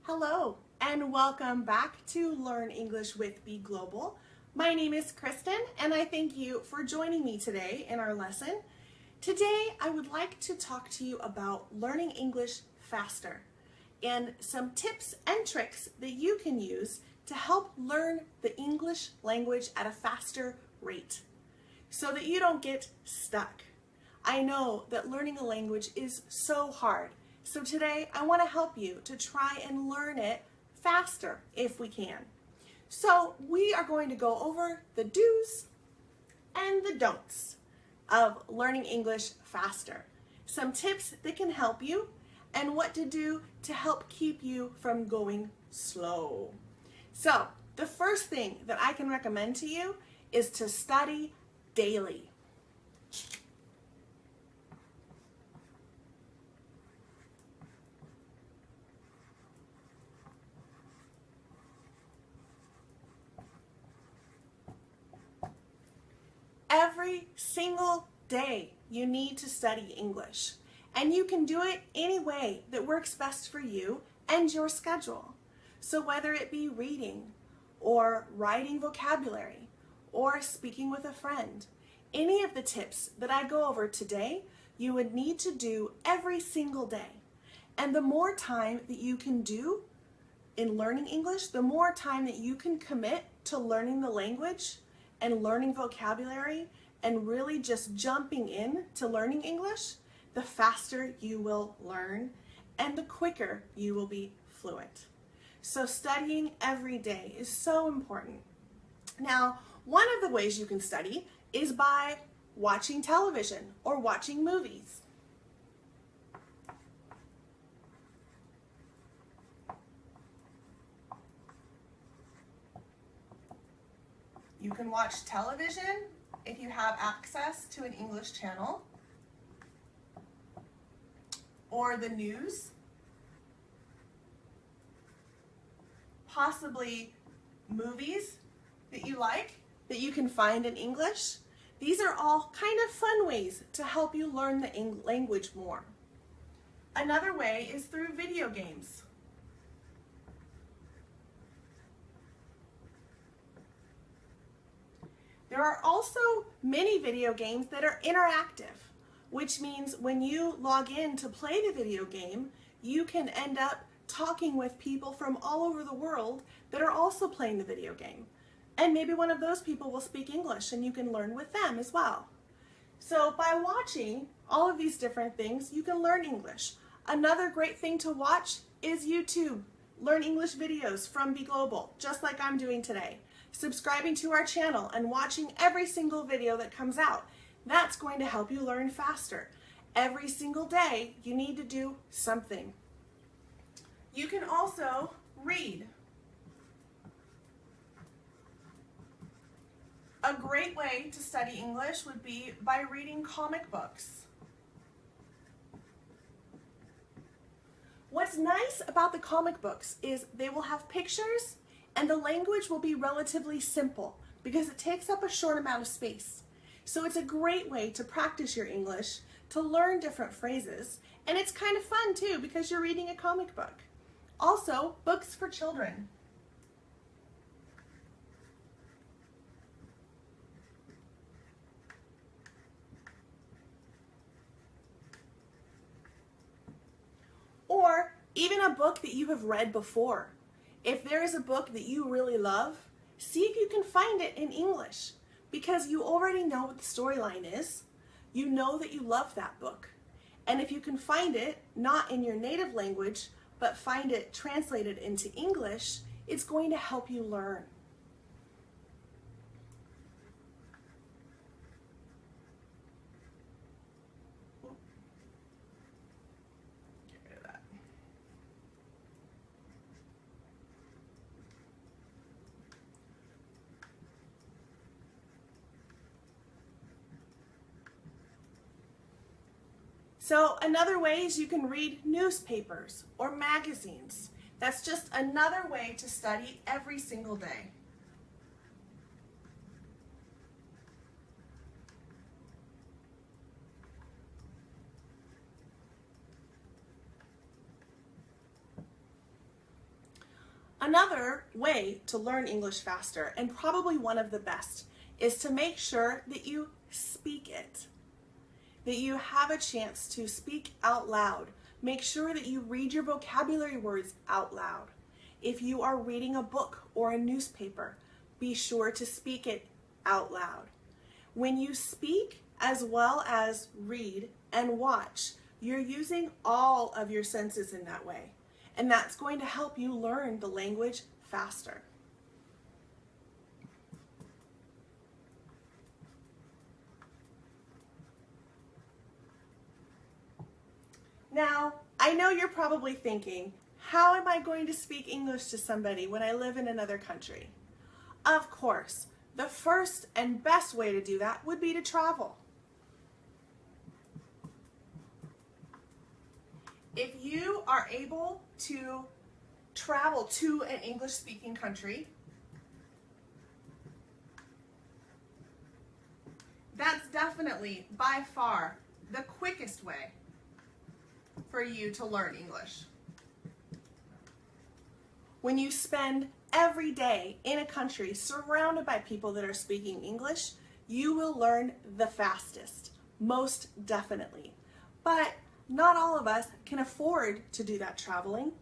Hello and welcome back to Learn English with Be Global. My name is Kristen and I thank you for joining me today in our lesson. Today I would like to talk to you about learning English faster and some tips and tricks that you can use to help learn the English language at a faster rate so that you don't get stuck. I know that learning a language is so hard. So today I want to help you to try and learn it faster if we can. So we are going to go over the do's and the don'ts of learning English faster. Some tips that can help you and what to do to help keep you from going slow. So the first thing that I can recommend to you is to study daily. Every single day you need to study English, and you can do it any way that works best for you and your schedule. So whether it be reading or writing vocabulary or speaking with a friend, any of the tips that I go over today you would need to do every single day. And the more time that you can do in learning English, the more time that you can commit to learning the language and learning vocabulary and really just jumping in to learning English, the faster you will learn and the quicker you will be fluent. So studying every day is so important. Now, one of the ways you can study is by watching television or watching movies. You can watch television if you have access to an English channel, or the news, possibly movies that you like that you can find in English. These are all kind of fun ways to help you learn the language more. Another way is through video games. There are also many video games that are interactive, which means when you log in to play the video game, you can end up talking with people from all over the world that are also playing the video game. And maybe one of those people will speak English and you can learn with them as well. So by watching all of these different things, you can learn English. Another great thing to watch is YouTube. Learn English videos from Be Global, just like I'm doing today. Subscribing to our channel and watching every single video that comes out. That's going to help you learn faster. Every single day, you need to do something. You can also read. A great way to study English would be by reading comic books. What's nice about the comic books is they will have pictures and the language will be relatively simple because it takes up a short amount of space. So it's a great way to practice your English, to learn different phrases, and it's kind of fun too because you're reading a comic book. Also, books for children. Or even a book that you have read before. If there is a book that you really love, see if you can find it in English because you already know what the storyline is. You know that you love that book. And if you can find it, not in your native language, but find it translated into English, it's going to help you learn. So another way is you can read newspapers or magazines. That's just another way to study every single day. Another way to learn English faster, and probably one of the best, is to make sure that you speak it, that you have a chance to speak out loud. Make sure that you read your vocabulary words out loud. If you are reading a book or a newspaper, be sure to speak it out loud. When you speak as well as read and watch, you're using all of your senses in that way. And that's going to help you learn the language faster. Now, I know you're probably thinking, how am I going to speak English to somebody when I live in another country? Of course, the first and best way to do that would be to travel. If you are able to travel to an English-speaking country, that's definitely by far the quickest way for you to learn English. When you spend every day in a country surrounded by people that are speaking English, you will learn the fastest, most definitely. But not all of us can afford to do that traveling,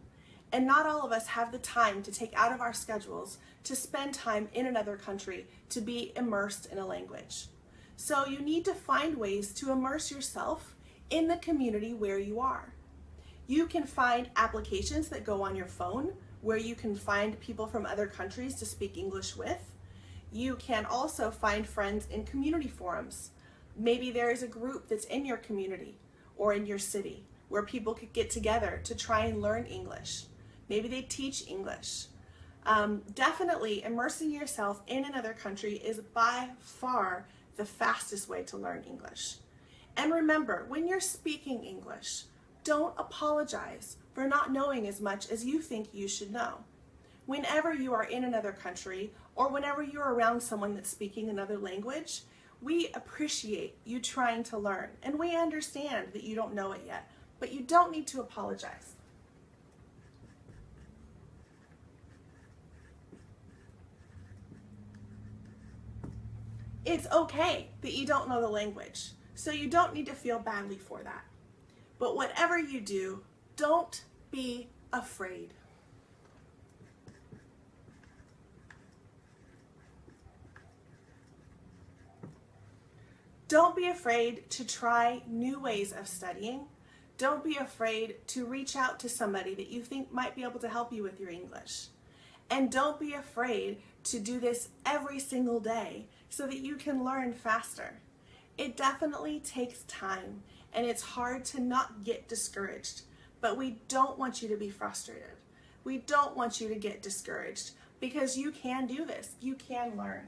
and not all of us have the time to take out of our schedules to spend time in another country to be immersed in a language. So you need to find ways to immerse yourself in the community where you are. You can find applications that go on your phone where you can find people from other countries to speak English with. You can also find friends in community forums. Maybe there is a group that's in your community or in your city where people could get together to try and learn English. Maybe they teach English. Definitely immersing yourself in another country is by far the fastest way to learn English. And remember, when you're speaking English, don't apologize for not knowing as much as you think you should know. Whenever you are in another country or whenever you're around someone that's speaking another language, we appreciate you trying to learn, and we understand that you don't know it yet, but you don't need to apologize. It's okay that you don't know the language, so you don't need to feel badly for that. But whatever you do, don't be afraid. Don't be afraid to try new ways of studying. Don't be afraid to reach out to somebody that you think might be able to help you with your English. And don't be afraid to do this every single day so that you can learn faster. It definitely takes time, and it's hard to not get discouraged, but we don't want you to be frustrated. We don't want you to get discouraged because you can do this. You can learn.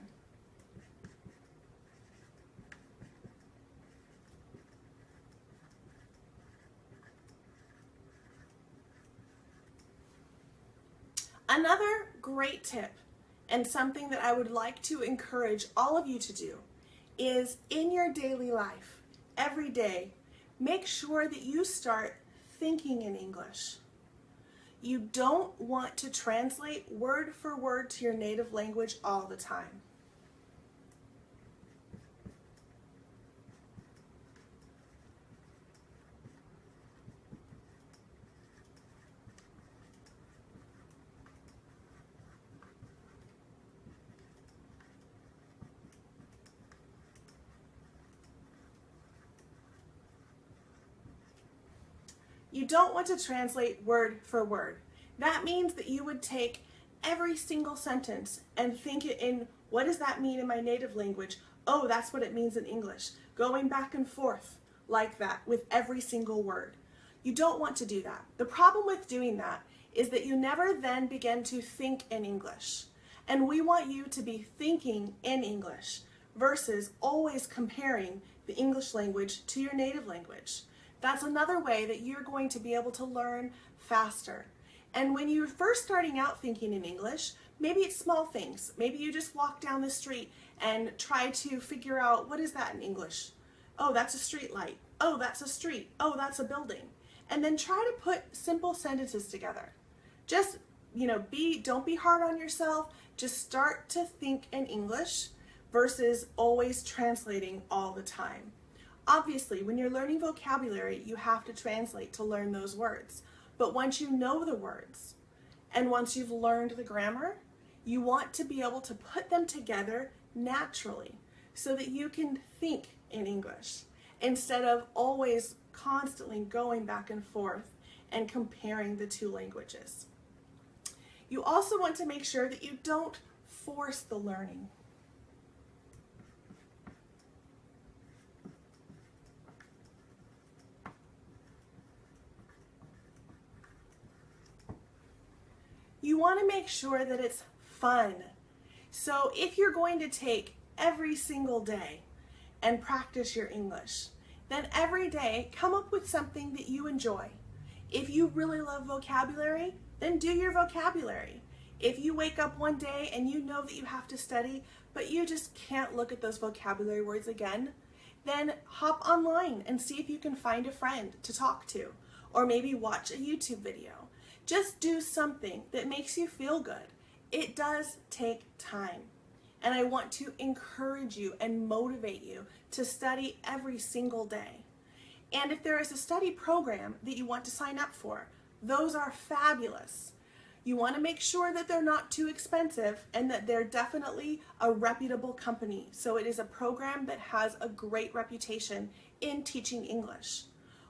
Another great tip, and something that I would like to encourage all of you to do, is in your daily life, every day, make sure that you start thinking in English. You don't want to translate word for word to your native language all the time. You don't want to translate word for word. That means that you would take every single sentence and think it in, what does that mean in my native language? Oh, that's what it means in English. Going back and forth like that with every single word. You don't want to do that. The problem with doing that is that you never then begin to think in English. And we want you to be thinking in English versus always comparing the English language to your native language. That's another way that you're going to be able to learn faster. And when you're first starting out thinking in English, maybe it's small things. Maybe you just walk down the street and try to figure out, what is that in English? Oh, that's a street light. Oh, that's a street. Oh, that's a building. And then try to put simple sentences together. Just don't be hard on yourself. Just start to think in English versus always translating all the time. Obviously, when you're learning vocabulary, you have to translate to learn those words. But once you know the words and once you've learned the grammar, you want to be able to put them together naturally so that you can think in English instead of always constantly going back and forth and comparing the two languages. You also want to make sure that you don't force the learning. You want to make sure that it's fun. So if you're going to take every single day and practice your English, then every day come up with something that you enjoy. If you really love vocabulary, then do your vocabulary. If you wake up one day and you know that you have to study, but you just can't look at those vocabulary words again, then hop online and see if you can find a friend to talk to, or maybe watch a YouTube video. Just do something that makes you feel good. It does take time. And I want to encourage you and motivate you to study every single day. And if there is a study program that you want to sign up for, those are fabulous. You want to make sure that they're not too expensive and that they're definitely a reputable company. So it is a program that has a great reputation in teaching English.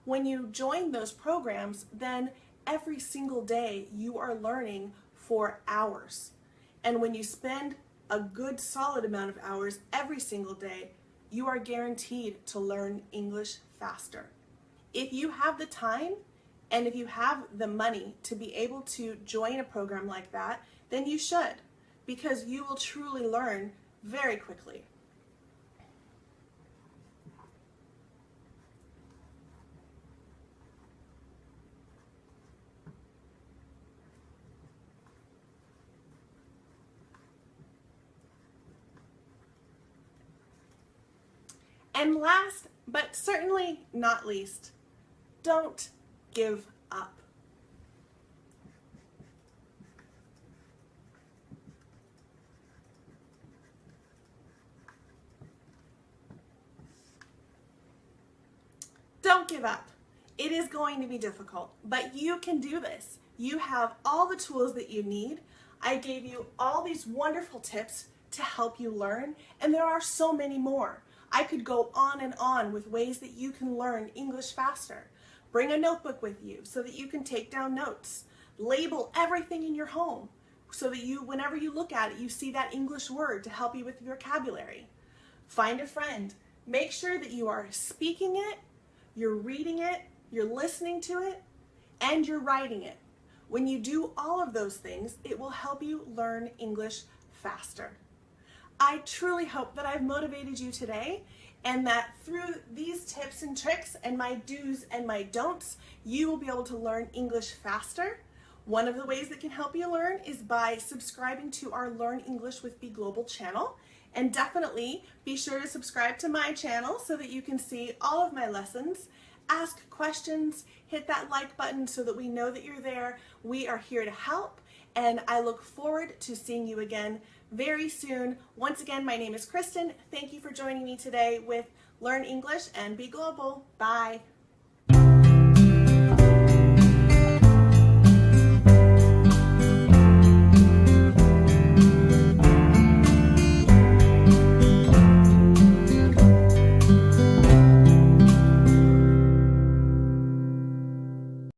When you join those programs, then every single day you are learning for hours. And when you spend a good solid amount of hours every single day, you are guaranteed to learn English faster. If you have the time and if you have the money to be able to join a program like that, then you should, because you will truly learn very quickly. And last, but certainly not least, don't give up. Don't give up. It is going to be difficult, but you can do this. You have all the tools that you need. I gave you all these wonderful tips to help you learn, and there are so many more. I could go on and on with ways that you can learn English faster. Bring a notebook with you so that you can take down notes. Label everything in your home so that whenever you look at it, you see that English word to help you with vocabulary. Find a friend. Make sure that you are speaking it, you're reading it, you're listening to it, and you're writing it. When you do all of those things, it will help you learn English faster. I truly hope that I've motivated you today and that through these tips and tricks and my do's and my don'ts, you will be able to learn English faster. One of the ways that can help you learn is by subscribing to our Learn English with Be Global channel. And definitely be sure to subscribe to my channel so that you can see all of my lessons. Ask questions, hit that like button so that we know that you're there. We are here to help, and I look forward to seeing you again very soon. Once again, my name is Kristen. Thank you for joining me today with Learn English and Be Global. Bye.